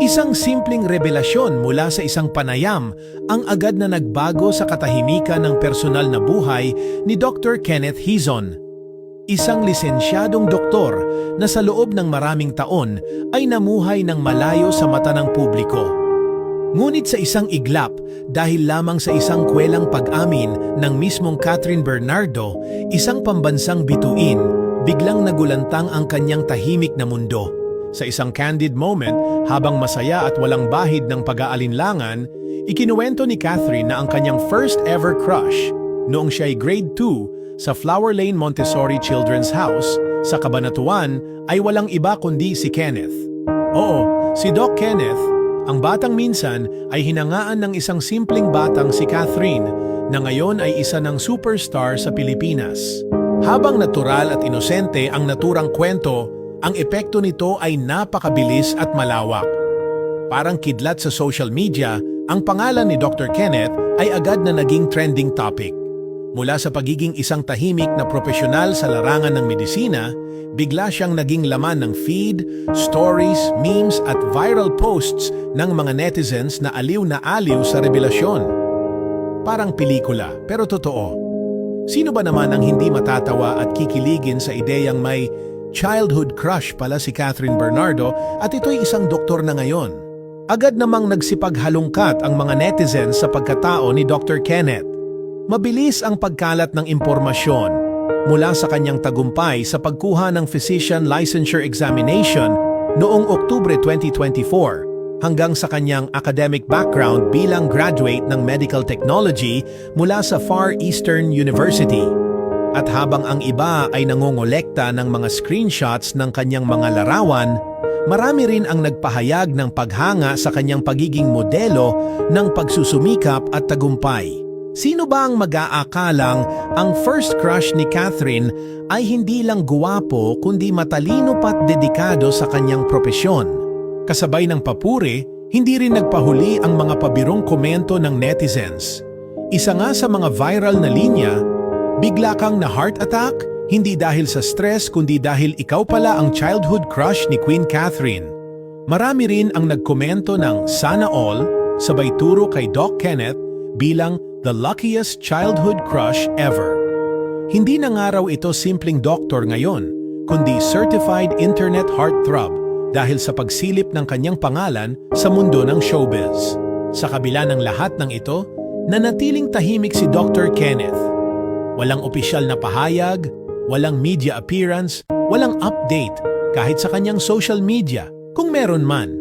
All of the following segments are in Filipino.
Isang simpleng revelasyon mula sa isang panayam ang agad na nagbago sa katahimikan ng personal na buhay ni Dr. Kenneth Hizon. Isang lisensyadong doktor na sa loob ng maraming taon ay namuhay ng malayo sa mata ng publiko. Ngunit sa isang iglap, dahil lamang sa isang kwelang pag-amin ng mismong Catherine Bernardo, isang pambansang bituin, biglang nagulantang ang kanyang tahimik na mundo. Sa isang candid moment, habang masaya at walang bahid ng pag-aalinlangan, ikinuwento ni Catherine na ang kanyang first ever crush noong siya ay grade 2 sa Flower Lane Montessori Children's House sa Cabanatuan ay walang iba kundi si Kenneth. Oo, si Doc Kenneth, ang batang minsan ay hinangaan ng isang simpleng batang si Catherine na ngayon ay isa ng superstar sa Pilipinas. Habang natural at inosente ang naturang kwento, ang epekto nito ay napakabilis at malawak. Parang kidlat sa social media, ang pangalan ni Dr. Kenneth ay agad na naging trending topic. Mula sa pagiging isang tahimik na profesional sa larangan ng medisina, bigla siyang naging laman ng feed, stories, memes at viral posts ng mga netizens na aliw sa revelasyon. Parang pelikula, pero totoo. Sino ba naman ang hindi matatawa at kikiligin sa ideyang may childhood crush pala si Catherine Bernardo at ito'y isang doktor na ngayon? Agad namang nagsipaghalongkat ang mga netizens sa pagkatao ni Dr. Kenneth. Mabilis ang pagkalat ng impormasyon mula sa kanyang tagumpay sa pagkuha ng Physician Licensure Examination noong Oktubre 2024 hanggang sa kanyang academic background bilang graduate ng Medical Technology mula sa Far Eastern University. At habang ang iba ay nangongolekta ng mga screenshots ng kanyang mga larawan, marami rin ang nagpahayag ng paghanga sa kanyang pagiging modelo ng pagsusumikap at tagumpay. Sino ba ang mag-aakalang ang first crush ni Catherine ay hindi lang guwapo kundi matalino pat dedikado sa kanyang propesyon? Kasabay ng papuri, hindi rin nagpahuli ang mga pabirong komento ng netizens. Isa nga sa mga viral na linya, bigla kang na heart attack? Hindi dahil sa stress kundi dahil ikaw pala ang childhood crush ni Queen Catherine. Marami rin ang nagkomento ng sana all, sabay turo kay Doc Kenneth bilang the luckiest childhood crush ever. Hindi na nga raw ito simpleng doktor ngayon, kundi certified internet heartthrob dahil sa pagsilip ng kanyang pangalan sa mundo ng showbiz. Sa kabila ng lahat ng ito, nanatiling tahimik si Dr. Kenneth. Walang opisyal na pahayag, walang media appearance, walang update kahit sa kanyang social media, kung meron man.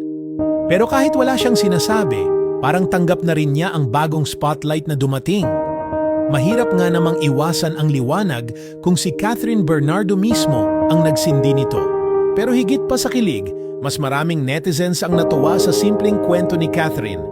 Pero kahit wala siyang sinasabi, parang tanggap na rin niya ang bagong spotlight na dumating. Mahirap nga namang iwasan ang liwanag kung si Catherine Bernardo mismo ang nagsindi nito. Pero higit pa sa kilig, mas maraming netizens ang natuwa sa simpleng kwento ni Catherine.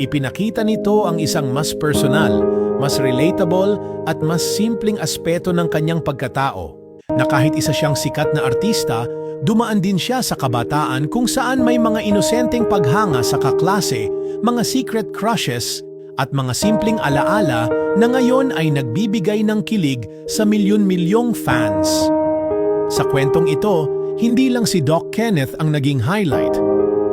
Ipinakita nito ang isang mas personal, mas relatable at mas simpleng aspeto ng kanyang pagkatao, na kahit isa siyang sikat na artista, dumaan din siya sa kabataan kung saan may mga inosenteng paghanga sa kaklase, mga secret crushes at mga simpleng alaala na ngayon ay nagbibigay ng kilig sa milyon-milyong fans. Sa kwentong ito, hindi lang si Doc Kenneth ang naging highlight,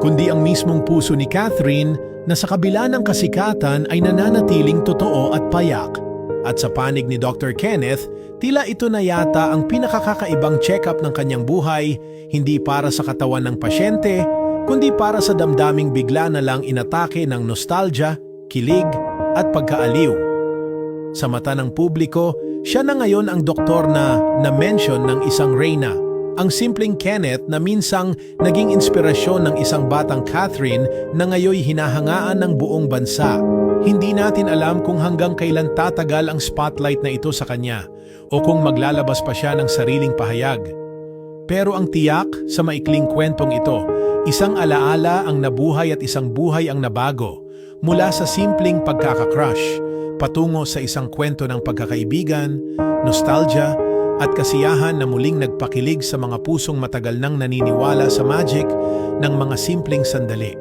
kundi ang mismong puso ni Catherine na sa kabila ng kasikatan ay nananatiling totoo at payak. At sa panig ni Dr. Kenneth, tila ito na yata ang pinakakakaibang check-up ng kanyang buhay, hindi para sa katawan ng pasyente, kundi para sa damdaming bigla na lang inatake ng nostalgia, kilig, at pagkaaliw. Sa mata ng publiko, siya na ngayon ang doktor na na-mention ng isang reyna. Ang simpleng Kenneth na minsang naging inspirasyon ng isang batang Catherine na ngayoy hinahangaan ng buong bansa. Hindi natin alam kung hanggang kailan tatagal ang spotlight na ito sa kanya o kung maglalabas pa siya ng sariling pahayag. Pero ang tiyak sa maikling kwentong ito, isang alaala ang nabuhay at isang buhay ang nabago mula sa simpleng pagkakakrush patungo sa isang kwento ng pagkakaibigan, nostalgia, at kasiyahan na muling nagpakilig sa mga pusong matagal nang naniniwala sa magic ng mga simpleng sandali.